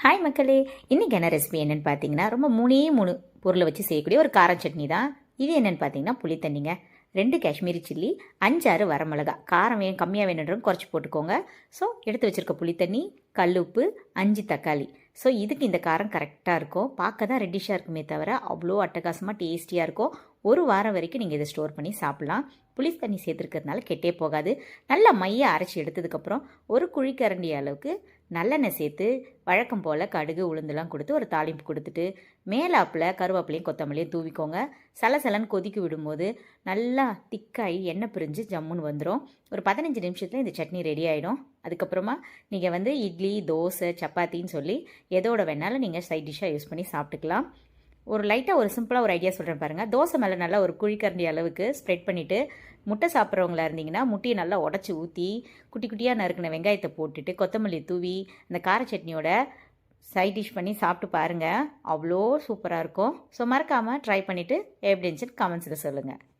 Hi மக்களே, இன்றைக்கான recipe என்னென்னு பார்த்தீங்கன்னா ரொம்ப மூணு பொருளை வச்சு செய்யக்கூடிய ஒரு கார சட்னி தான். இது என்னென்னு பார்த்தீங்கன்னா புளி தண்ணிங்க, 2 காஷ்மீரி சில்லி, 5-6 வரமிளகா. காரம் கம்மியாக வேணுன்றவங்க குறைச்சி போட்டுக்கோங்க. ஸோ எடுத்து வச்சுருக்க புளி தண்ணி, கல் உப்பு, 5 தக்காளி. ஸோ இதுக்கு இந்த காரம் கரெக்டாக இருக்கும். பார்க்க தான் ரெட்டிஷாக இருக்குமே தவிர அவ்வளோ அட்டகாசமாக டேஸ்டியாக இருக்கும். ஒரு வாரம் வரைக்கும் நீங்கள் இதை ஸ்டோர் பண்ணி சாப்பிட்லாம். புளி தண்ணி சேர்த்துருக்கிறதுனால கெட்டே போகாது. நல்லா மையை அரைச்சி எடுத்ததுக்கப்புறம் ஒரு குழிக்கரண்டி அளவுக்கு நல்லெண்ணெய் சேர்த்து வழக்கம் போல் கடுகு உளுந்துலாம் கொடுத்து ஒரு தாளிப்பு கொடுத்துட்டு மேலாப்பில் கருவேப்பிலையும் கொத்தமல்லியும் தூவிக்கோங்க. சலசலன்னு கொதிக்க விடும்போது நல்லா திக்காகி எண்ணெய் பிரிஞ்சு ஜம்முன்னு வந்துடும். ஒரு 15 நிமிஷத்தில் இந்த சட்னி ரெடி ஆகிடும். அதுக்கப்புறமா நீங்கள் இட்லி, தோசை, சப்பாத்தின்னு சொல்லி எதோட வேணாலும் நீங்கள் சைட் டிஷ்ஷாக யூஸ் பண்ணி சாப்பிட்டுக்கலாம். ஒரு லைட்டாக ஒரு சிம்பிளாக ஒரு ஐடியா சொல்கிறேன் பாருங்கள். தோசை மேலே நல்லா ஒரு குழிக்கரண்டி அளவுக்கு ஸ்ப்ரெட் பண்ணிவிட்டு முட்டை சாப்பிட்றவங்களா இருந்தீங்கன்னா முட்டையை நல்லா உடச்சி ஊற்றி குட்டி குட்டியாக நறுக்கின வெங்காயத்தை போட்டுட்டு கொத்தமல்லி தூவி அந்த கார சட்னியோட சைட் டிஷ் பண்ணி சாப்பிட்டு பாருங்கள். அவ்வளோ சூப்பராக இருக்கும். ஸோ மறக்காமல் ட்ரை பண்ணிவிட்டு எப்படி இருந்துச்சுன்னு கமெண்ட்ஸில் சொல்லுங்கள்.